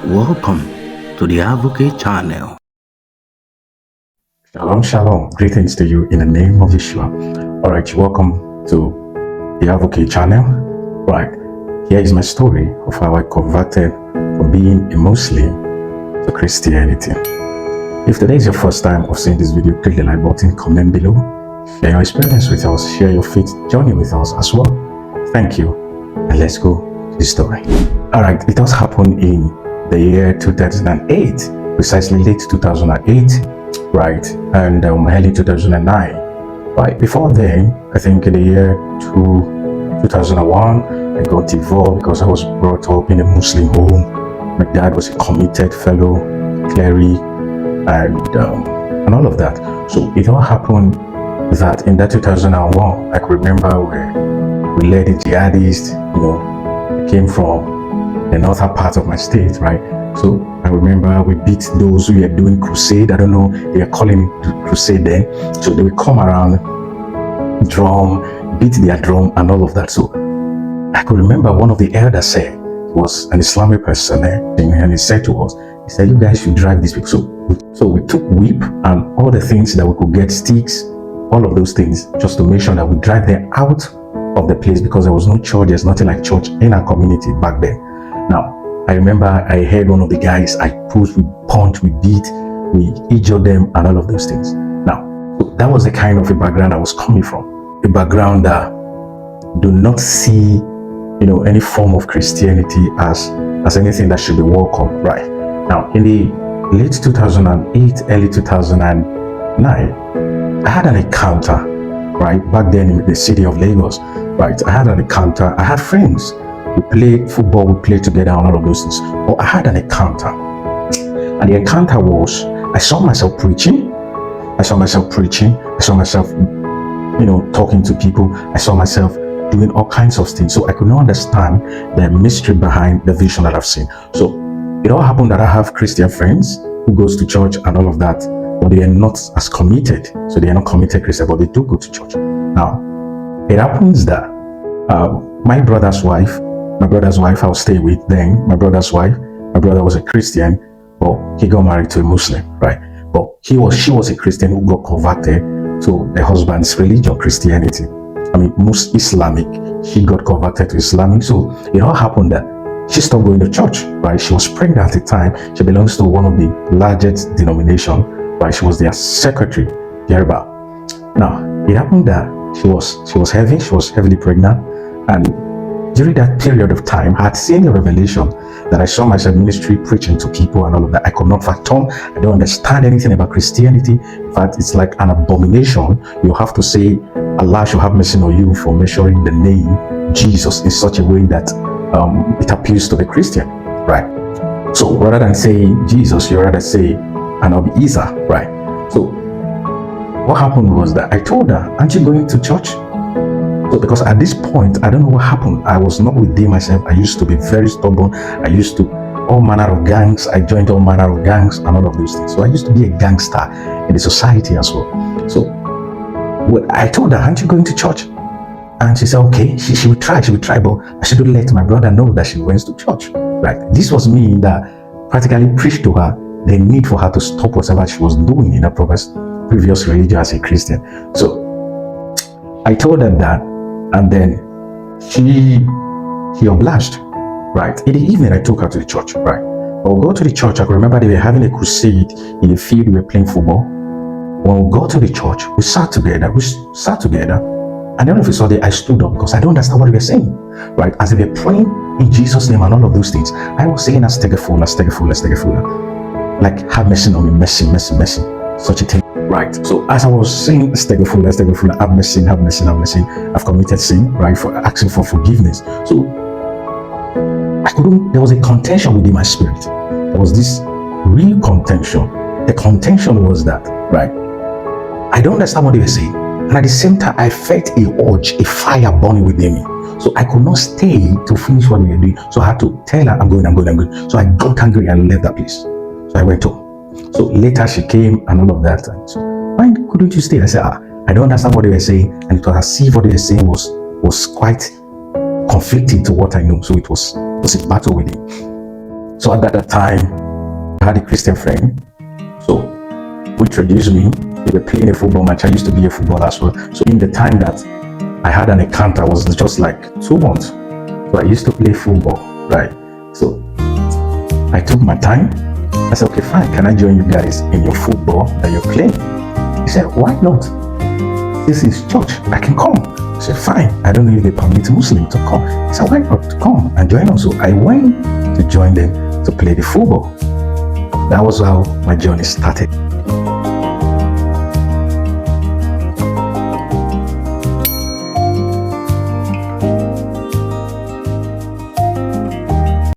Welcome to the Advocate channel. Shalom, shalom. Greetings to you in the name of Yeshua. All right, welcome to the Advocate channel. Right, here is my story of how I converted from being a Muslim to Christianity. If today is your first time of seeing this video, click the like button, comment below, share your experience with us, share your faith journey with us as well. Thank you, and let's go to the story. All right, it does happen in the year 2008, precisely late 2008, right, and early 2009. Right, before then, I think in the year 2001, I got involved because I was brought up in a Muslim home. My dad was a committed fellow cleric, and all of that. So it all happened that in that 2001, I could remember where we led the jihadists, I came from the northern part of my state, right? So I remember we beat those who were doing crusade. I don't know, they are calling it crusade then. So they would come around, beat their drum and all of that. So I could remember one of the elders said, he was an Islamic person, and he said to us, he said, you guys should drive these people. So we took whip and all the things that we could get, sticks, all of those things, just to make sure that we drive them out of the place, because there was no church, there's nothing like church in our community back then. Now, I remember I heard one of the guys, I pushed, we punched, we beat, we injured them and all of those things. Now, so that was the kind of a background I was coming from. A background that do not see, any form of Christianity as anything that should be welcome, right? Now, in the late 2008, early 2009, I had an encounter, right? Back then in the city of Lagos, right? I had an encounter, I had friends. We played football, we played together and all of those things. But I had an encounter. And the encounter was, I saw myself preaching. I saw myself talking to people. I saw myself doing all kinds of things. So I could not understand the mystery behind the vision that I've seen. So it all happened that I have Christian friends who goes to church and all of that, but they are not as committed. So they are not committed Christian, but they do go to church. Now, it happens that my brother's wife, I was staying with then, my brother was a Christian, but he got married to a Muslim, right? But she was a Christian who got converted to the husband's religion, Christianity. I mean, most Islamic. She got converted to Islamic. So it all happened that she stopped going to church, right? She was pregnant at the time. She belongs to one of the largest denomination, right? She was their secretary, thereabout. Now, it happened that she was heavily pregnant, and during that period of time, I had seen a revelation that I saw myself ministry preaching to people and all of that. I could not fathom. I don't understand anything about Christianity. In fact, it's like an abomination. You have to say, Allah should have mercy on you for mentioning the name Jesus in such a way that it appeals to the Christian, right? So rather than saying Jesus, you rather say Anabi Isa, right? So what happened was that I told her, aren't you going to church? So because at this point, I don't know what happened. I was not within myself. I used to be very stubborn. I used to all manner of gangs. I joined all manner of gangs and all of those things. So I used to be a gangster in the society as well. So I told her, aren't you going to church? And she said, okay, she would try, but I should let my brother know that she went to church. Right? This was me that practically preached to her the need for her to stop whatever she was doing in her previous religion as a Christian. So I told her that, and then she obliged, right? In the evening, I took her to the church, right? When we go to the church, I can remember they were having a crusade in the field. We were playing football. When we got to the church, we sat together, and then all of a sudden, I stood up because I don't understand what they were saying, right? As they were praying in Jesus' name and all of those things, I was saying, Astaghfirullah, like, have mercy on me, mercy, such a thing. Right. So as I was saying, astaghfirullah, have mercy, I've committed sin, right, for asking for forgiveness. So there was a contention within my spirit. There was this real contention. The contention was that, right, I don't understand what they were saying. And at the same time, I felt a urge, a fire burning within me. So I could not stay to finish what they were doing. So I had to tell her, I'm going. So I got angry and left that place. So I went home. So later she came and all of that. And so, why couldn't you stay? I said, I don't understand what they were saying. And it was as if what they were saying was quite conflicting to what I know. So it was a battle with him. So at that time, I had a Christian friend, so who introduced me. They were playing a football match. I used to be a footballer as well. So in the time that I had an encounter was just like 2 months. So I used to play football, right? So I took my time. I said, okay, fine. Can I join you guys in your football that you're playing? He said, why not? This is church. I can come. I said, fine. I don't know if they permit Muslims to come. He said, why not? Come and join us. So I went to join them to play the football. That was how my journey started.